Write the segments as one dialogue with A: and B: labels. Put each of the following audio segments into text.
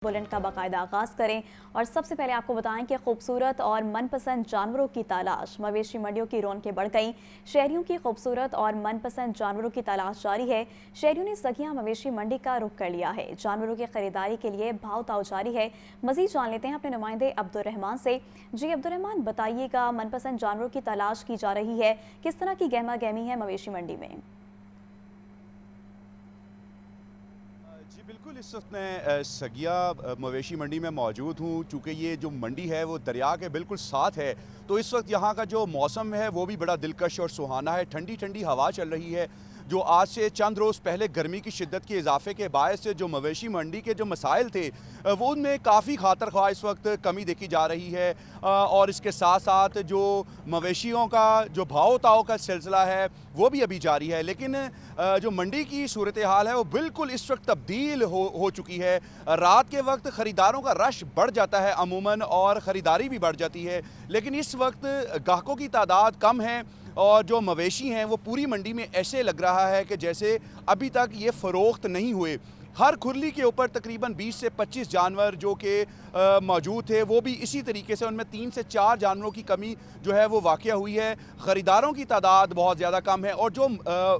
A: Bulletin का बाकायदा आगाज़ करें और सबसे पहले आपको बताएं कि खूबसूरत और मनपसंद जानवरों की तलाश। मवेशी मंडियों की रौनकें बढ़ गईं। शहरियों की खूबसूरत और मनपसंद जानवरों की तलाश जारी है। शहरियों ने सगिया मवेशी मंडी का रुख कर लिया है। जानवरों की खरीदारी के लिए भाव ताव जारी है। मजीद जान लेते हैं अपने नुमाइंदे अब्दुर्रहमान से। जी अब्दुर्रहमान, बताइएगा, मनपसंद जानवरों की तलाश की जा रही है, किस तरह की गहमा गहमी है मवेशी मंडी में?
B: जी बिल्कुल, इस वक्त मैं सगिया मवेशी मंडी में मौजूद हूँ। चूँकि ये जो मंडी है वो दरिया के बिल्कुल साथ है, तो इस वक्त यहाँ का जो मौसम है वो भी बड़ा दिलकश और सुहाना है। ठंडी ठंडी हवा चल रही है। जो आज से चंद रोज़ पहले गर्मी की शिद्दत के इजाफे के बायस से जो मवेशी मंडी के जो मसाइल थे वो उनमें काफ़ी खातर ख्वाह इस वक्त कमी देखी जा रही है। और इसके साथ साथ जो मवेशियों का जो भाव ताव का सिलसिला है वो भी अभी जारी है। लेकिन जो मंडी की सूरत हाल है वो बिल्कुल इस वक्त तब्दील हो चुकी है। रात के वक्त ख़रीदारों का रश बढ़ जाता है अमूमन, और ख़रीदारी भी बढ़ जाती है। लेकिन इस वक्त ग्राहकों की तादाद कम है और जो मवेशी हैं वो पूरी मंडी में ऐसे लग रहा है कि जैसे अभी तक ये फ़रोख्त नहीं हुए। हर खुरली के ऊपर तकरीबन 20 से 25 जानवर जो कि मौजूद थे, वो भी इसी तरीके से उनमें 3 से 4 जानवरों की कमी जो है वो वाक़या हुई है। ख़रीदारों की तादाद बहुत ज़्यादा कम है और जो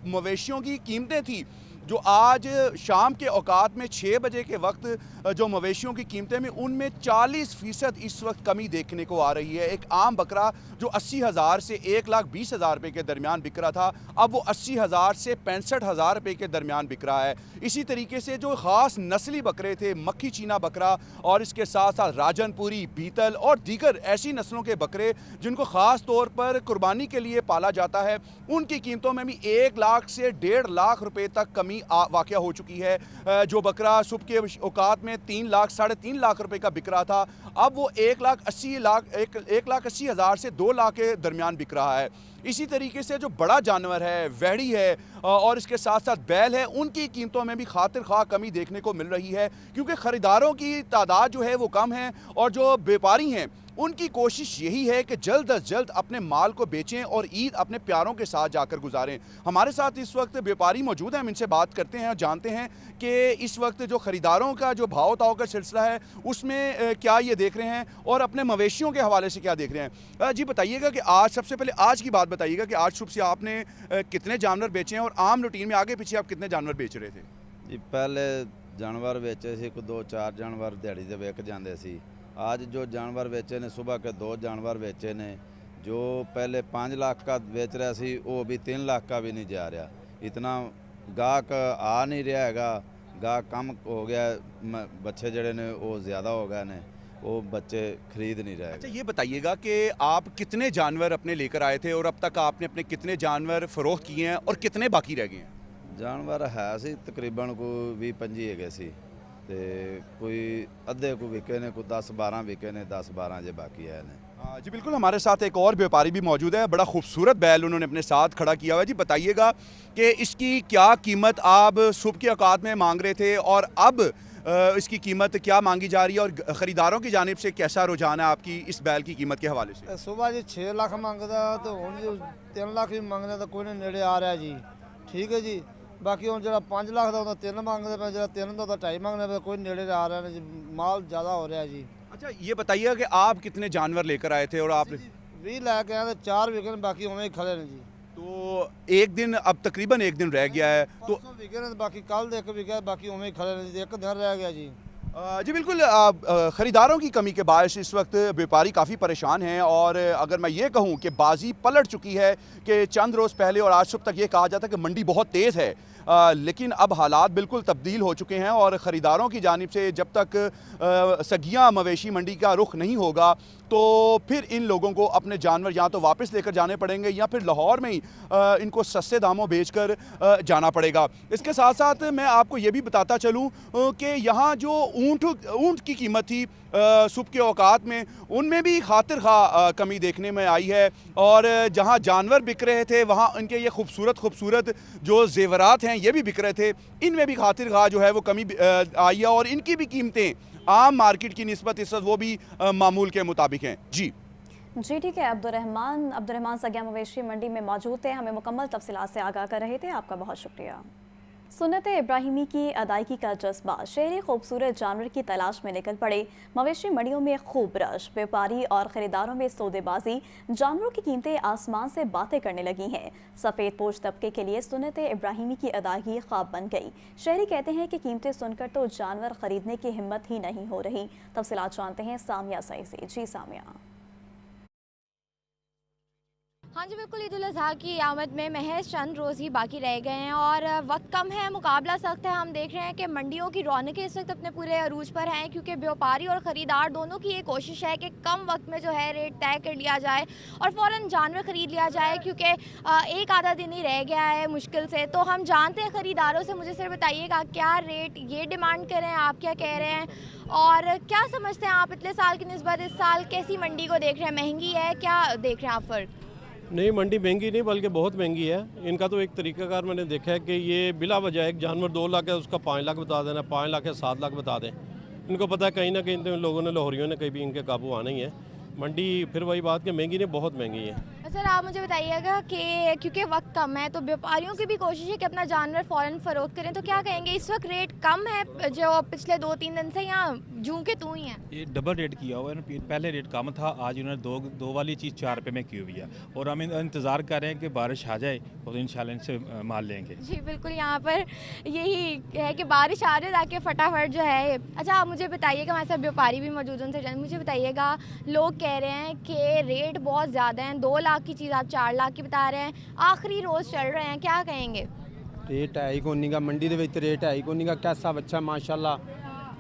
B: मवेशियों की कीमतें थी, जो आज शाम के औकात में 6 बजे के वक्त जो मवेशियों की कीमतें में उनमें 40% इस वक्त कमी देखने को आ रही है। एक आम बकरा जो 80,000 से 1,20,000 रुपये के दरमियान बिक रहा था, अब वो 80,000 से 65,000 रुपये के दरमियान बिक रहा है। इसी तरीके से जो ख़ास नस्ली बकरे थे, मक्खी चीना बकरा और इसके साथ साथ राजनपुरी, बीतल और दीगर ऐसी नस्लों के बकरे जिनको ख़ास तौर पर कुर्बानी के लिए पाला जाता है, उनकी कीमतों में भी 1 लाख से 1.5 लाख रुपये तक कमी वाक़या हो चुकी है। जो बकरा सुबह के औकात में 3 लाख, 3.5 लाख रुपए का बिक रहा था, अब वो 1,80,000 से 2 लाख के दरमियान बिक रहा है। इसी तरीके से जो बड़ा जानवर है, वहड़ी है और इसके साथ साथ बैल है, उनकी कीमतों में भी खातिर ख्वाह कमी देखने को मिल रही है, क्योंकि ख़रीदारों की तादाद जो है वो कम है और जो व्यापारी हैं उनकी कोशिश यही है कि जल्द अज जल्द अपने माल को बेचें और ईद अपने प्यारों के साथ जाकर गुजारें। हमारे साथ इस वक्त व्यापारी मौजूद हैं, हम इनसे बात करते हैं और जानते हैं कि इस वक्त जो ख़रीदारों का जो भाव ताव का सिलसिला है उसमें क्या ये देख रहे हैं और अपने मवेशियों के हवाले से क्या देख रहे हैं। जी बताइएगा कि आज, सबसे पहले आज की बात बताइएगा कि आज सुबह से आपने कितने जानवर बेचे हैं और आम रूटीन में आगे पीछे आप कितने जानवर बेच रहे थे?
C: जी पहले जानवर बेचे सी, कोई 2-4 जानवर दिहाड़ी दे विक जाते सी। आज जो जानवर बेचे ने, सुबह के 2 जानवर बेचे ने। जो पहले 5 लाख का बेच रहा सी वो अभी 3 लाख का भी नहीं जा रहा। इतना गाहक आ नहीं रहा हैगा, गाहक कम हो गया, बच्चे जड़े ने वो ज़्यादा हो गए ने, वो बच्चे खरीद नहीं रहे।
B: अच्छा ये बताइएगा कि आप कितने जानवर अपने लेकर आए थे और अब तक आपने अपने कितने जानवर फ़रोख्त किए हैं और कितने बाकी रह गए हैं?
C: जानवर है सी तकरीबन कोई 20-25 है सी, ते कोई अद्धे को विके ने, कोई 10-12 विके ने, 10-12 जे बाकी है ने।
B: जी बिल्कुल, हमारे साथ एक और व्यापारी भी मौजूद है। बड़ा खूबसूरत बैल उन्होंने अपने साथ खड़ा किया हुआ है। जी बताइएगा कि इसकी क्या कीमत आप सुबह के औकात में मांग रहे थे और अब इसकी कीमत क्या मांगी जा रही है और ख़रीदारों की जानिब से कैसा रुझान है आपकी इस बैल की कीमत के हवाले से?
D: सुबह जी 6 लाख मंगदा तो हुण जी 3 लाख भी मंगदा तो कोई नहीं नेड़े आ रहा जी। ठीक है जी, बाकी हुण जो 5 लाख का 3 मंगते पे, जो 3 का 2.5 मंगने पे, कोई नेड़े आ रहा है जी, माल ज़्यादा हो रहा है जी।
B: अच्छा ये बताइएगा कि आप कितने जानवर लेकर आए थे और आप
D: 20 लैके आए, 4 विके बाकी उमें ही खड़े ने जी।
B: तो एक दिन, अब तकरीबन एक दिन रह गया है तो
D: 500 विके ने, बाकी कल एक विके, बाकी उमें ही खड़े ने जी, एक दिन रह गया जी।
B: जी बिल्कुल, ख़रीदारों की कमी के बायस इस वक्त व्यापारी काफ़ी परेशान हैं और अगर मैं ये कहूँ कि बाजी पलट चुकी है कि चंद रोज़ पहले और आज सुबह तक ये कहा जाता कि मंडी बहुत तेज़ है, लेकिन अब हालात बिल्कुल तब्दील हो चुके हैं और ख़रीदारों की जानिब से जब तक सगिया मवेशी मंडी का रुख नहीं होगा तो फिर इन लोगों को अपने जानवर या तो वापस लेकर जाने पड़ेंगे या फिर लाहौर में ही इनको सस्ते दामों बेचकर जाना पड़ेगा। इसके साथ साथ मैं आपको ये भी बताता चलूँ कि यहाँ जो ऊँट की कीमत थी सुबह के औकात में, उनमें भी खातिर खा कमी देखने में आई है और जहाँ जानवर बिक रहे थे वहाँ इनके ये खूबसूरत जो जेवरात हैं ये भी बिक रहे थे, इनमें भी खातिर खा जो है वो कमी आई है और इनकी भी कीमतें आम मार्केट की निस्बत इस वक्त वो भी मामूल के मुताबिक हैं। जी
A: ठीक है। अब्दुर्रहमान सगिया मवेशी मंडी में मौजूद थे, हमें मुकम्मल तफसीलात से आगाह कर रहे थे। आपका बहुत शुक्रिया। सुन्नत इब्राहिमी की अदायगी का जज्बा, शहरी खूबसूरत जानवर की तलाश में निकल पड़े। मवेशी मंडियों में खूब रश, व्यापारी और खरीदारों में सौदेबाजी, जानवरों की कीमतें आसमान से बातें करने लगी हैं। सफ़ेद पोश तबके के लिए सुन्नत इब्राहिमी की अदायगी ख्वाब बन गई। शहरी कहते हैं कि कीमतें सुनकर तो जानवर खरीदने की हिम्मत ही नहीं हो रही। तफसीलात जानते हैं सामिया सई से। जी सामिया।
E: हाँ जी बिल्कुल, ईद उल अज़हा की आमद में महज चंद रोज़ ही बाकी रह गए हैं और वक्त कम है, मुकाबला सख्त है। हम देख रहे हैं कि मंडियों की रौनकें इस वक्त अपने पूरे अरूज पर हैं, क्योंकि व्यापारी और ख़रीदार दोनों की ये कोशिश है कि कम वक्त में जो है रेट तय कर लिया जाए और फ़ौरन जानवर ख़रीद लिया जाए, क्योंकि एक आधा दिन ही रह गया है मुश्किल से। तो हम जानते हैं ख़रीदारों से। मुझे सिर्फ बताइएगा क्या रेट ये डिमांड कर रहे हैं, आप क्या कह रहे हैं और क्या समझते हैं आप पिछले साल की निस्बत इस साल कैसी मंडी को देख रहे हैं? महंगी है, क्या देख रहे हैं आप फ़र्क?
F: नहीं, मंडी महंगी नहीं बल्कि बहुत महंगी है। इनका तो एक तरीकाकार मैंने देखा है कि ये बिला वजह एक जानवर 2 लाख है उसका 5 लाख बता देना, 5 लाख है 7 लाख बता दें। इनको पता है कहीं ना कहीं तो इन लोगों ने, लाहौरियों ने कहीं भी इनके काबू आना ही है। मंडी फिर वही बात कि महंगी नहीं, बहुत महंगी है।
E: सर आप मुझे बताइएगा कि क्योंकि वक्त कम है तो व्यापारियों की भी कोशिश है कि अपना जानवर फ़ौरन फ़रोख्त करें, तो क्या कहेंगे इस वक्त रेट कम है जो पिछले 2-3 दिन से, या जूं के तू ही हैं?
G: ये डबल रेट किया हुआ है ना, पहले रेट कम था, आज उन्होंने दो वाली चीज़ 4 रुपये में की हुई है और हम इंतज़ार कर रहे हैं कि बारिश आ जाए और इंशाल्लाह इनसे माल लेंगे।
E: जी बिल्कुल, यहाँ पर यही है कि बारिश आ जाए ताकि फटाफट जो है। अच्छा आप मुझे बताइएगा, हमारे साथ व्यापारी भी मौजूद हैं, उनसे मुझे बताइएगा, लोग कह रहे हैं कि रेट बहुत ज़्यादा हैं, 2 लाख की चीज़ आप 4 लाख की बता रहे हैं, आखिरी रोज़ चल रहे हैं, क्या कहेंगे?
H: रेट है ही कोनी का, मंडी के रेट है ही कोनी का। कैसा बच्चा माशाल्लाह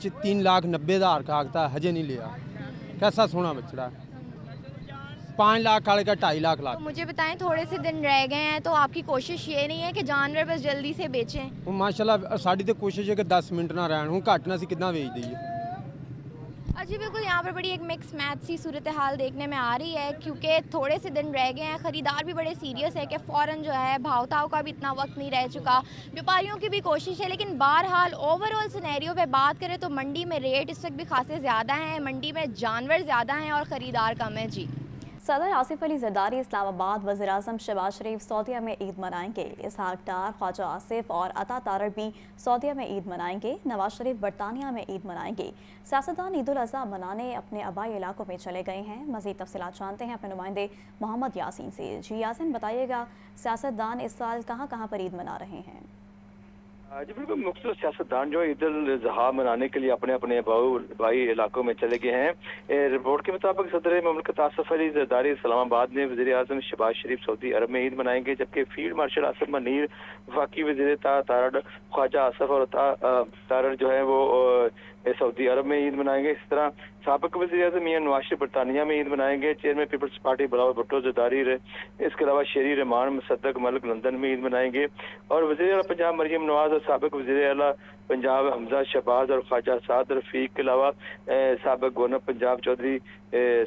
H: 3,90,000 का आगता हजे नहीं लिया, कैसा सोना बछड़ा है। 5 लाख वाले का 2.5 लाख
E: तो मुझे बताएं, थोड़े से दिन रह गए हैं तो आपकी कोशिश ये नहीं है कि जानवर बस जल्दी से बेचें?
H: वो माशाल्लाह साड़ी तो कोशिश है कि 10 मिनट ना रहन, हूँ घट ना सी कितना बेच दईए।
E: जी बिल्कुल, यहाँ पर बड़ी एक मिक्स मैच सी सूरत हाल देखने में आ रही है, क्योंकि थोड़े से दिन रह गए हैं। ख़रीदार भी बड़े सीरियस है कि फ़ौरन जो है, भाव ताव का भी इतना वक्त नहीं रह चुका। व्यापारियों की भी कोशिश है, लेकिन बहरहाल ओवरऑल सिनेरियो पे बात करें तो मंडी में रेट इस वक्त भी खासे ज़्यादा हैं, मंडी में जानवर ज़्यादा हैं और ख़रीदार कम है। जी
A: सदर आसिफ अली जरदारी इस्लामाबाद, वज़ीर-ए-आज़म शहबाज शरीफ सऊदीया में ईद मनाएंगे। इसहाक डार, ख्वाजा आसिफ और अता तारड़ भी सऊदीया में ईद मनाएंगे। नवाज शरीफ बरतानिया में ईद मनाएंगे। सियासतदान ईद उल अज़हा मनाने अपने आबाई इलाकों में चले गए हैं। मज़ीद तफसीलात जानते हैं अपने नुमाइंदे मोहम्मद यासीन से। जी यासीन, बताइएगा सियासतदान इस साल कहाँ कहाँ पर ईद मना रहे हैं?
I: जी बिल्कुल, मुख्तलिफ सियासतदान जो ईद उल अज़हा मनाने के लिए अपने अपने भाई इलाकों में चले गए हैं। रिपोर्ट के मुताबिक सदर ममलकत आसिफ अली जरदारी इस्लामाबाद में, वज़ीर आज़म शहबाज शरीफ सऊदी अरब में ईद मनाएंगे, जबकि फील्ड मार्शल आसिफ मनीर, वफाकी वज़ीर तारड़ ख्वाजा आसिफ और तारड़ जो है वो सऊदी अरब में ईद मनाएंगे। इस तरह साबिक वज़ीर आज़म मियां नवाज शरीफ बरतानिया में ईद मनाएंगे। चेयरमैन पीपल्स पार्टी बिलावल भुट्टो जरदारी, इसके अलावा शेरी रहमान मुसद्दक मलिक लंदन में ईद मनाएंगे। और वज़ीर आला पंजाब मरियम नवाज और साबिक वज़ीर आला पंजाब हमजा शहबाज और ख्वाजा साद रफीक के अलावा साबिक गवर्नर पंजाब चौधरी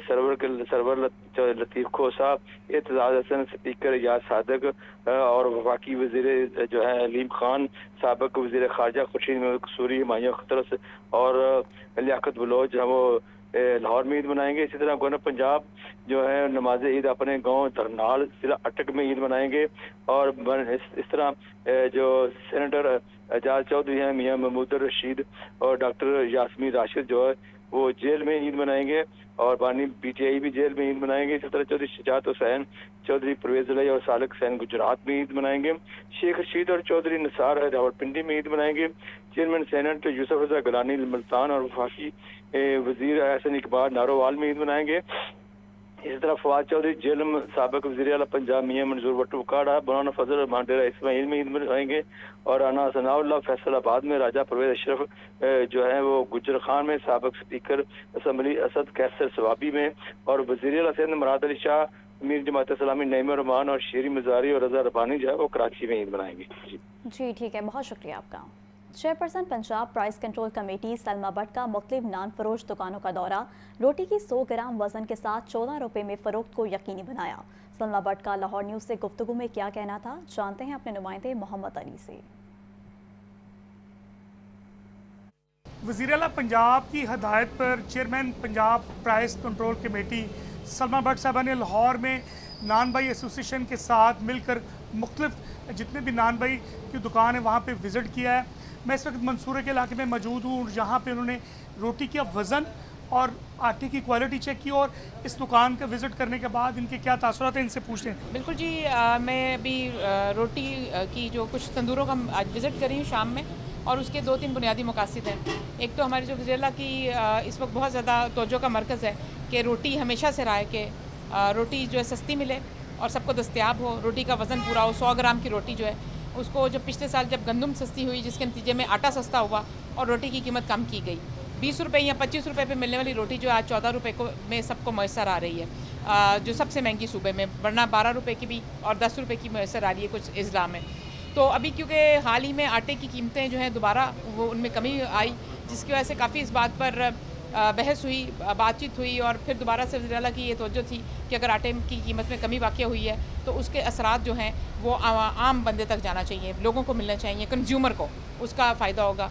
I: सरवर लतीफ़ खोसा, एतजाज़ हसन, स्पीकर याद सादक और वफाकी वज़ीर जो है अलीम खान, साबिक वज़ीर ख़ारजा खुर्शीद कसूरी, हुमायूं अख्तर और लियाकत बलोच वो लाहौर में ईद मनाएंगे। इसी तरह गवर्नर पंजाब जो है नमाज ईद अपने गांव धरनाल जिला अटक में ईद मनाएंगे। और इस तरह जो सेनेटर एजाज चौधरी हैं, मियां महमूद रशीद और डॉक्टर यासमीन राशिद जो है वो जेल में ईद मनाएंगे और बानी PTI भी जेल में ईद मनाएंगे। इसी तरह चौधरी शजात हुसैन चौधरी परवेज अली और सालिक हुसैन गुजरात में ईद मनाएंगे। शेख रशीद और चौधरी निसार रावलपिंडी में ईद मनाएंगे। चेयरमैन सेनेट यूसुफ रजा गलानी मुल्तान और वफाकी वजीर एहसन इकबाल नारोवाल में ईद मनाएंगे। इसी तरह फवाद चौधरी जेलम, साबिक वज़ीर आला पंजाब मियां मंजूर भट्टू काड़ा, मौलाना फजल मांडेरा इस्माइल में ईद मनाएंगे। और अना सनाउल्लाह फैसलाबाद में राजा परवेज अशरफ जो है वो गुजर खान में, साबिक स्पीकर असम्बली असद कैसर सवाबी में और वज़ीर आला सिंध मुराद अली शाह, मीर जमात इस्लामी नईम रहमान और शेरी मजारी और रजा रबानी जो है वो कराची में ईद मनाएंगे।
A: जी ठीक है, बहुत शुक्रिया आपका। Chairperson Punjab price control committee Salma Bhatt का मुख्तलिफ नान फरोश दुकानों का दौरा, रोटी की 100 ग्राम वजन के साथ 14 रुपये में फ़रोख्त को यकीनी बनाया। सलमा भट्ट का लाहौर न्यूज़ से गुफ्तगू में क्या कहना था, जानते हैं अपने नुमाइंदे मोहम्मद अली से।
J: वज़ीर आला पंजाब की हदायत पर chairman Punjab price control committee Salma Bhatt साहबा ने लाहौर में नान भाई एसोसिएशन के साथ मिलकर मुख्तलिफ जितने भी नान भाई की दुकान है वहाँ पे विज़िट किया है। मैं इस वक्त मंसूरे के इलाके में मौजूद हूँ और जहाँ पे उन्होंने रोटी का वज़न और आटे की क्वालिटी चेक की और इस दुकान का विज़िट करने के बाद इनके क्या तासुरात हैं, इनसे पूछते हैं।
K: बिल्कुल जी, मैं अभी रोटी की जो कुछ तंदूरों का आज विज़िट करी हूँ शाम में, और उसके 2-3 बुनियादी मकासद हैं। एक तो हमारी जो वज़ीरला की इस वक्त बहुत ज़्यादा तवज्जो का मरकज़ है कि रोटी हमेशा से रहा है कि रोटी जो है सस्ती मिले और सबको दस्तयाब हो, रोटी का वज़न पूरा हो। 100 ग्राम की रोटी जो है उसको, जब पिछले साल जब गंदम सस्ती हुई जिसके नतीजे में आटा सस्ता हुआ और रोटी की कीमत कम की गई, 20 रुपये या 25 रुपये पे मिलने वाली रोटी जो आज 14 रुपये को में सबको मैसर आ रही है, जो सबसे महंगी सूबे में, वरना 12 रुपये की भी और 10 रुपये की मैसर आ रही है कुछ अज़ला में। तो अभी क्योंकि हाल ही में आटे की कीमतें जो हैं दोबारा वो उनमें कमी आई, जिसकी वजह से काफ़ी इस बात पर बहस हुई, बातचीत हुई, और फिर दोबारा से वज़ीर आला की ये तवज्जो थी कि अगर आटे की कीमत में कमी वाक़या हुई है तो उसके असरात जो हैं वो आम बंदे तक जाना चाहिए, लोगों को मिलना चाहिए, कंज्यूमर को उसका फ़ायदा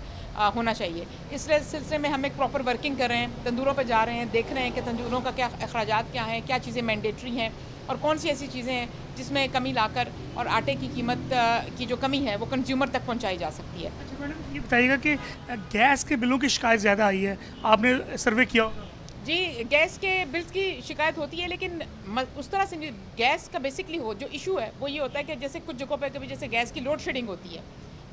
K: होना चाहिए। इस सिलसिले में हम एक प्रॉपर वर्किंग कर रहे हैं, तंदूरों पर जा रहे हैं, देख रहे हैं कि तंदूरों का क्या अखराजात क्या हैं, क्या चीज़ें मैंडेटरी हैं और कौन सी ऐसी चीज़ें हैं जिसमें कमी लाकर और आटे की कीमत की जो कमी है वो कंज्यूमर तक पहुंचाई जा सकती है।
J: अच्छा मैडम, ये बताइएगा कि गैस के बिलों की शिकायत ज़्यादा आई है, आपने सर्वे किया होगा?
K: जी, गैस के बिल्स की शिकायत होती है, लेकिन उस तरह से गैस का बेसिकली जो इशू है वो ये होता है कि जैसे कुछ जगहों पर कभी जैसे गैस की लोड शेडिंग होती है,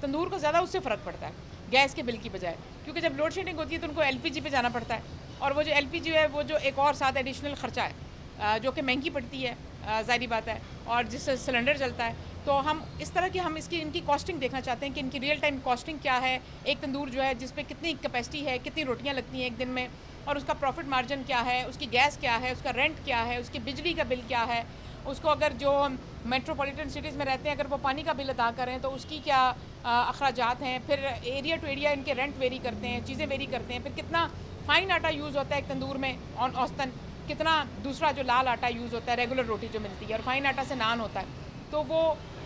K: तंदूर को ज़्यादा उससे फ़र्क पड़ता है गैस के बिल की बजाय, क्योंकि जब लोड शेडिंग होती है तो उनको LPG पे जाना पड़ता है, और वो जो LPG है वो जो एक और साथ एडिशनल ख़र्चा है जो कि महंगी पड़ती है, ज़ाहिर बात है, और जिससे सिलेंडर चलता है। तो हम इस तरह की इनकी कॉस्टिंग देखना चाहते हैं कि इनकी रियल टाइम कॉस्टिंग क्या है, एक तंदूर जो है जिस पे कितनी कैपेसिटी है, कितनी रोटियां लगती हैं एक दिन में, और उसका प्रॉफिट मार्जिन क्या है, उसकी गैस क्या है, उसका रेंट क्या है, उसकी बिजली का बिल क्या है, उसको अगर जो हम मेट्रोपॉलिटन सिटीज़ में रहते हैं अगर वो पानी का बिल अदा करें तो उसकी क्या अखराजात हैं, फिर एरिया टू एरिया इनके रेंट वेरी करते हैं, चीज़ें वेरी करते हैं, फिर कितना फ़ाइन आटा यूज़ होता है एक तंदूर में औसतन, कितना दूसरा जो लाल आटा यूज़ होता है, रेगुलर रोटी जो मिलती है, और फ़ाइन आटा से नान होता है। तो वो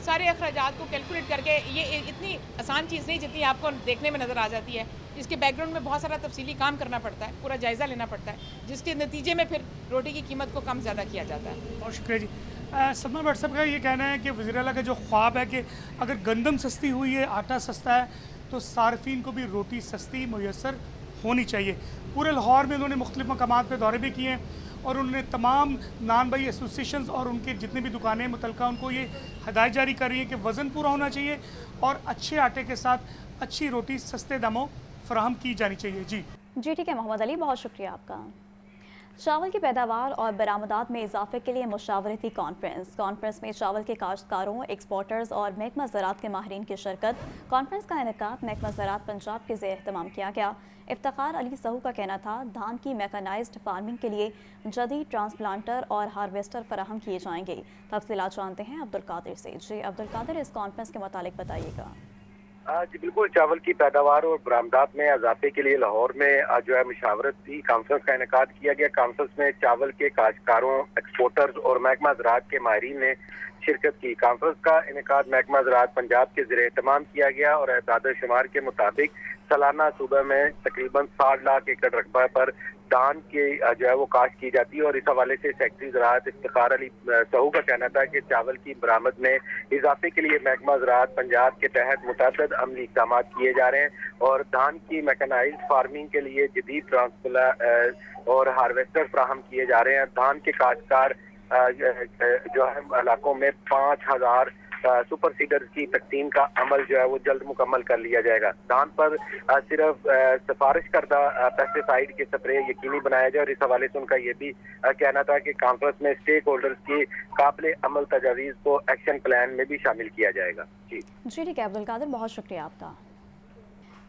K: सारे अखराजात को कैलकुलेट करके, ये इतनी आसान चीज़ नहीं जितनी आपको देखने में नज़र आ जाती है, इसके बैकग्राउंड में बहुत सारा तफसीली काम करना पड़ता है, पूरा जायज़ा लेना पड़ता है, जिसके नतीजे में फिर रोटी की कीमत को कम ज़्यादा किया जाता है।
J: बहुत शुक्रिया जी। सलमान भट्ट साहब का ये कहना है कि वज़ीर आला का जो ख्वाब है कि अगर गंदम सस्ती हुई है, आटा सस्ता है, तो सार्फिन को भी रोटी सस्ती मुयस्सर होनी चाहिए। पूरे लाहौर में उन्होंने मुख्तलिफ मकामात पर दौरे भी किए हैं और उन्होंने तमाम नान भाई एसोसिएशंस और उनके जितने भी दुकानें मुतलका उनको ये हदायत जारी कर रही हैं कि वज़न पूरा होना चाहिए और अच्छे आटे के साथ अच्छी रोटी सस्ते दामों फराहम की जानी चाहिए। जी
A: ठीक है मोहम्मद अली, बहुत शुक्रिया आपका। चावल की पैदावार और बरामदात में इजाफे के लिए मुशावरती कॉन्फ्रेंस में चावल के काश्तकारों, एक्सपोर्टर्स और महकमा ज़राअत के माहिरीन की शिरकत। कॉन्फ्रेंस का इनेकाद महकमा ज़राअत पंजाब के ज़ेर एहतमाम किया गया। इफ्तिखार अली सहू का कहना था धान की मैकेनाइज्ड फार्मिंग के लिए जदीद ट्रांसप्लांटर और हार्वेस्टर फराहम किए जाएंगे। तफसीलात जानते हैं अब्दुल कादिर से। जी अब्दुल कादिर, इस कॉन्फ्रेंस के मुतालिक बताइएगा।
L: जी बिल्कुल, चावल की पैदावार और बरामदात में इजाफे के लिए लाहौर में जो है मुशावरती कॉन्फ्रेंस का इनेकाद किया गया। कॉन्फ्रेंस में चावल के काश्तकारों, एक्सपोर्टर्स और महकमा ज़राअत के माहिरीन ने शिरकत की। कॉन्फ्रेंस का इनेकाद महकमा ज़राअत पंजाब के ज़रिए एहतमाम किया गया और एदाद शुमार के मुताबिक सालाना सूबे में तकरीबन 60 लाख एकड़ रकबा पर धान की जो है वो काश्त की जाती है। और इस हवाले से सेक्रेटरी ज़राअत इफ्तिखार अली सहू का कहना था कि चावल की बरामद में इजाफे के लिए महकमा ज़राअत पंजाब के तहत मुतअद्दिद अमली इक़दाम किए जा रहे हैं और धान की मैकेनाइज्ड फार्मिंग के लिए जदीद ट्रांसप्लांटर और हार्वेस्टर फराहम किए जा रहे हैं। धान के काश्तकार जो है इलाकों में 5000 सुपर सीडर की तकसीम का अमल जो है वो जल्द मुकम्मल कर लिया जाएगा। धान पर सिर्फ सिफारिश करदा पेस्टिसाइड के स्प्रे यकीनी बनाया जाए और इस हवाले से उनका ये भी कहना था कि कॉन्फ्रेंस में स्टेक होल्डर्स की काबिल अमल तजावीज़ को एक्शन प्लान में भी शामिल किया जाएगा। जी
A: ठीक है अब्दुल कादिर, बहुत शुक्रिया आपका।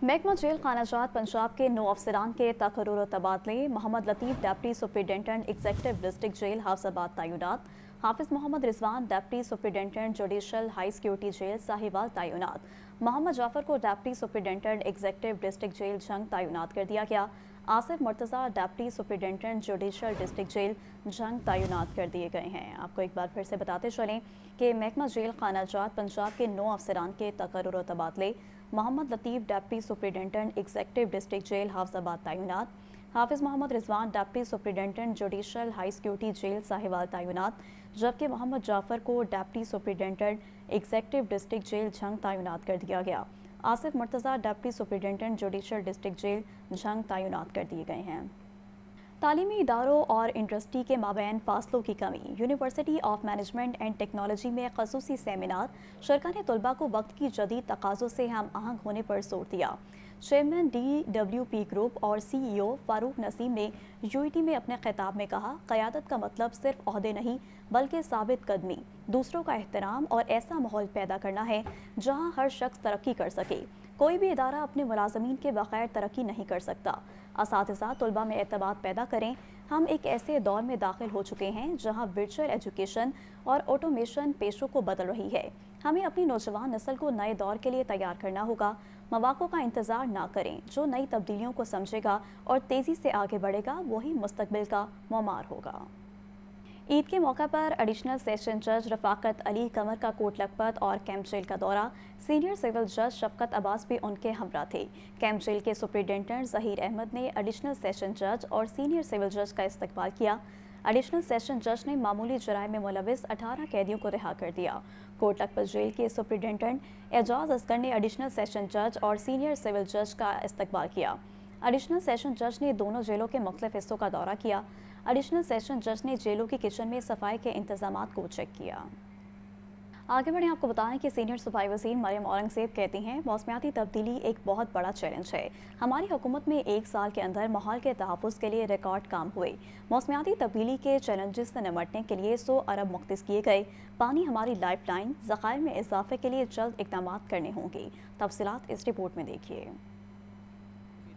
A: महकमा जेल खानाजात पंजाब के 9 अफसरान के तकर्रुर और तबादले। Muhammad Latif deputy superintendent executive district jail Hafizabad तैनात। Hafiz Muhammad Rizwan deputy superintendent judicial high security jail Sahiwal तैनात। मोहम्मद जाफर को deputy superintendent executive district jail Jhang तैनात कर दिया गया। Asif Murtaza deputy superintendent judicial district jail Jhang तैनात कर दिए गए हैं। आपको एक बार फिर से बताते चलें कि महकमा जेल खानाजात पंजाब के 9 अफसरान के तकर्रुर और तबादले। Muhammad Latif deputy superintendent executive district jail Hafizabad तैनात। Hafiz Muhammad Rizwan deputy superintendent judicial high security jail Sahiwal तैनात, जबकि मोहम्मद जाफर को deputy superintendent executive district jail Jhang तैनात कर दिया गया। Asif Murtaza deputy superintendent judicial district jail Jhang तैनात कर दिए गए हैं। तालीमी इदारों और इंडस्ट्री के माबैन फासलों की कमी, university of management and technology में खसूसी सेमिनार, शरका ने तलबा को वक्त की जदीद तकाज़ों से हम आहंग होने पर जोर दिया। चेयरमैन DWP ग्रुप और CEO फारूक नसीम ने UET में अपने खिताब में कहा, क़यादत का मतलब सिर्फ ओहदे नहीं बल्कि साबित कदमी, दूसरों का एहतराम और ऐसा माहौल पैदा करना है जहां हर शख्स तरक्की कर सके। कोई भी इदारा अपने मुलाजमीन के बगैर तरक्की नहीं कर सकता। असातिज़ा तलबा में एतमाद पैदा करें। हम एक ऐसे दौर में दाखिल हो चुके हैं जहां वर्चुअल एजुकेशन और ऑटोमेशन पेशों को बदल रही है। हमें अपनी नौजवान नस्ल को नए दौर के लिए तैयार करना होगा। मौक़ों का इंतज़ार ना करें। जो नई तब्दीलियों को समझेगा और तेज़ी से आगे बढ़ेगा वही मुस्तकबिल का मौमार होगा। ईद के मौके पर एडिशनल सेशन जज रफाकत अली कमर का कोट लखपत और कैंप जेल का दौरा, सीनियर सिविल जज शफकत अब्बास भी उनके हमरा थे। कैंप जेल के सुप्रिटेंडेंट ज़हीर अहमद ने एडिशनल सेशन जज और सीनियर सिविल जज का इस्तकबाल किया। एडिशनल सेशन जज ने मामूली जराए में मुलविस 18 कैदियों को रिहा कर दिया। कोट लखपत जेल के सुप्रिटेंडेंट एजाज असगर ने एडिशनल सेशन जज और सीनियर सिविल जज का इस्तकबाल किया। एडिशनल सेशन जज ने दोनों जेलों के मुख्तलिफ हिस्सों का दौरा किया। एडिशनल सेशन जज ने जेलों की किचन में सफाई के इंतजामात को चेक किया। आगे बढ़ें, आपको बताएं कि सीनियर सूबाई वज़ीर मरियम औरंगज़ेब कहती हैं, मौसमियाती तब्दीली एक बहुत बड़ा चैलेंज है। हमारी हुकूमत में 1 साल के अंदर माहौल के तहफ़्फ़ुज़ के लिए रिकॉर्ड काम हुए। मौसमियाती तब्दीली के चैलेंजेस से निमटने के लिए 100 अरब मुख्तस किए गए। पानी हमारी लाइफ लाइन, ज़खायर में इजाफे के लिए जल्द इक़दाम करने होंगे। तफसीलात इस रिपोर्ट में देखिए।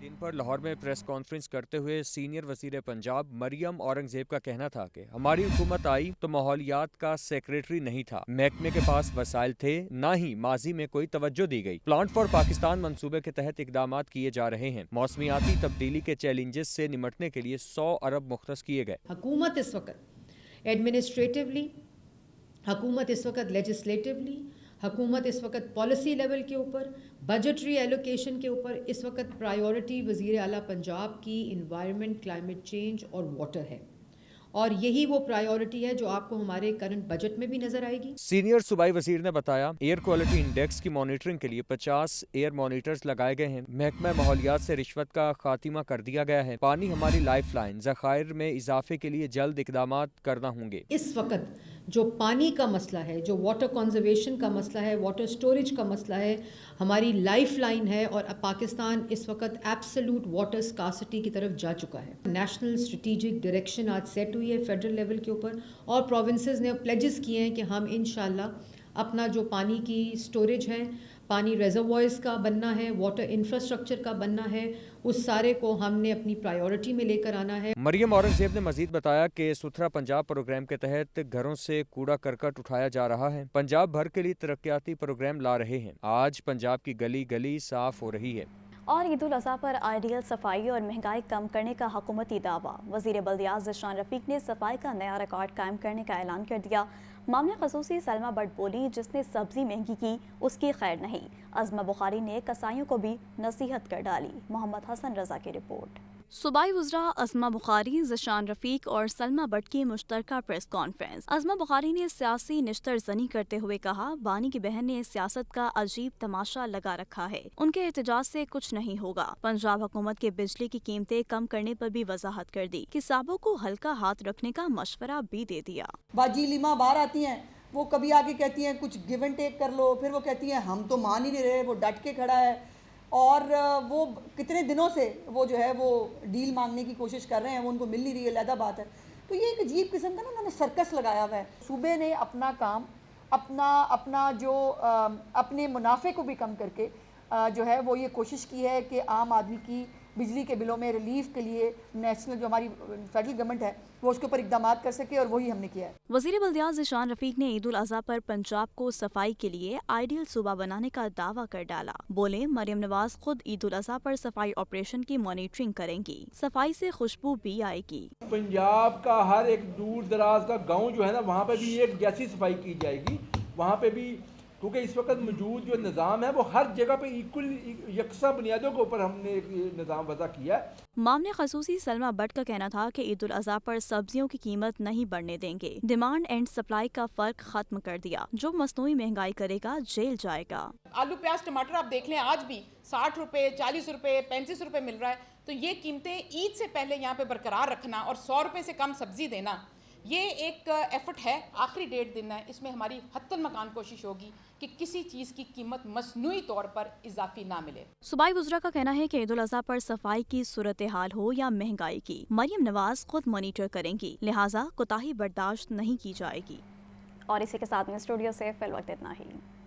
M: दिन पर लाहौर में प्रेस कॉन्फ्रेंस करते हुए सीनियर वज़ीर पंजाब मरियम औरंगज़ेब का कहना था कि हमारी हुकूमत आई तो माहौलियात का सेक्रेटरी नहीं था, महकमे के पास वसाइल थे, ना ही माजी में कोई तवज्जो दी गई। प्लांट फॉर पाकिस्तान मंसूबे के तहत इकदाम किए जा रहे हैं। मौसमियाती तब्दीली के चैलेंजेस से निमटने के लिए 100 अरब मुख्तस किए गए।
N: हुकूमत इस वक्त एडमिनिस्ट्रेटिवली, हुकूमत इस वक्त लेजिस्लेटिवली, हुकूमत इस वक्त पॉलिसी लेवल के ऊपर, बजटरी एलोकेशन के ऊपर इस वक्त प्रायोरिटी वज़ीर आला पंजाब की इन्वायरमेंट, क्लाइमेट चेंज और वाटर है, और यही वो प्रायोरिटी है जो आपको हमारे करंट बजट में भी नजर आएगी।
M: सीनियर सूबाई वजीर ने बताया, एयर क्वालिटी इंडेक्स की मॉनिटरिंग के लिए 50 एयर मॉनिटर्स लगाए गए हैं। महकमा माहौलियात से रिश्वत का खात्मा कर दिया गया है। पानी हमारी लाइफ लाइन, ज़खायर में इजाफे के लिए जल्द इकदाम करना होंगे।
N: इस वक्त जो पानी का मसला है, जो वाटर कंजर्वेशन का मसला है, वाटर स्टोरेज का मसला है, हमारी लाइफ लाइन है, और पाकिस्तान इस वक्त एब्सोल्यूट वाटर स्कार्सिटी की तरफ जा चुका है। नेशनल स्ट्रेटेजिक डायरेक्शन आज सेट हुई है फेडरल लेवल के ऊपर, और प्रोविंसेस ने प्लेजेस किए हैं कि हम इंशाल्लाह अपना जो पानी की स्टोरेज है, पानी रेजर्वॉयर्स का बनना है, वाटर इंफ्रास्ट्रक्चर का बनना है, उस सारे को हमने अपनी प्रायोरिटी में लेकर आना है।
M: मरियम औरंगज़ेब ने मजीद बताया कि सुथरा पंजाब प्रोग्राम के तहत घरों से कूड़ा करकट उठाया जा रहा है। पंजाब भर के लिए तरक्याती प्रोग्राम ला रहे हैं। आज पंजाब की गली गली साफ हो रही है।
A: और ईद उल अज़हा पर आइडियल सफाई और महंगाई कम करने का हुकूमती दावा, वज़ीर बल्दियात ज़ीशान रफ़ीक ने सफाई का नया रिकॉर्ड कायम करने का ऐलान कर दिया। मामला खसूसी सलमा बट बोली, जिसने सब्जी महंगी की उसकी खैर नहीं। अज़मा बुखारी ने कसाईयों को भी नसीहत कर डाली। मोहम्मद हसन रजा की रिपोर्ट। सूबाई वज़रा अज़मा बुखारी, ज़ीशान रफ़ीक और सलमा बट की मुश्तरका प्रेस कॉन्फ्रेंस। अज़मा बुखारी ने सियासी निश्तर ज़नी करते हुए कहा, बानी की बहन ने सियासत का अजीब तमाशा लगा रखा है, उनके एहतजाज से कुछ नहीं होगा। पंजाब हुकूमत के बिजली की कीमतें कम करने पर भी वजाहत कर दी। किसाबों को हल्का हाथ रखने का मशवरा भी दे दिया।
O: बाजी लिमा बाहर आती हैं, वो कभी आके कहती हैं कुछ गिव एंड टेक कर लो, फिर वो कहती हैं हम तो मान ही नहीं रहे, वो डट के खड़ा है, और वो कितने दिनों से वो जो है वो डील मांगने की कोशिश कर रहे हैं, वो उनको मिल नहीं रही है, अलग बात है। तो ये एक अजीब किस्म का ना उन्होंने सर्कस लगाया हुआ है। सूबे ने अपना काम अपना जो अपने मुनाफे को भी कम करके जो है वो ये कोशिश की है कि आम आदमी की बिजली के बिलों में रिलीफ के लिए नेशनल जो हमारी फेडरल गवर्नमेंट है वो उसके ऊपर इकदाम कर सके, और वही हमने किया है।
A: वज़ीर बल्दियात ज़ीशान रफ़ीक ने ईद उल अज़हा पर पंजाब को सफाई के लिए आइडियल सूबा बनाने का दावा कर डाला। बोले, मरियम नवाज खुद ईद उल अज़हा पर सफाई ऑपरेशन की मॉनिटरिंग करेंगी, सफाई से खुशबू भी आएगी।
P: पंजाब का हर एक दूर दराज का गाँव जो है ना, वहाँ पे भी एक जैसी सफाई की जाएगी, वहाँ पे भी क्योंकि इस वक्त मौजूद जो निज़ाम है वो हर जगह पे इक्वल यकसा बुनियादों के ऊपर हमने एक निज़ाम वज़ा किया है।
A: मामले खसूसी सलमा बट का कहना था कि ईद उल अज़हा पर सब्जियों की कीमत नहीं बढ़ने देंगे। डिमांड एंड सप्लाई का फर्क खत्म कर दिया। जो मसनूई महंगाई करेगा जेल जाएगा।
K: आलू प्याज टमाटर आप देख लें, आज भी 60 रुपये, 40 रुपये, 35 रुपये मिल रहा है। तो ये कीमतें ईद से पहले यहाँ पे बरकरार रखना और 100 रुपये से कम सब्जी देना, ये एक एफर्ट है। आखिरी 1.5 दिन है, इसमें हमारी हत्तल मकान कोशिश होगी कि किसी चीज़ की कीमत मसनूई तौर पर इजाफी ना मिले।
A: सूबाई वज़रा का कहना है कि ईद उल अज़हा पर सफाई की सूरत हाल हो या महंगाई की, मरियम नवाज खुद मॉनिटर करेंगी, लिहाजा कोताही बर्दाश्त नहीं की जाएगी। और इसी के साथ में स्टूडियो से फिल वक्त इतना ही।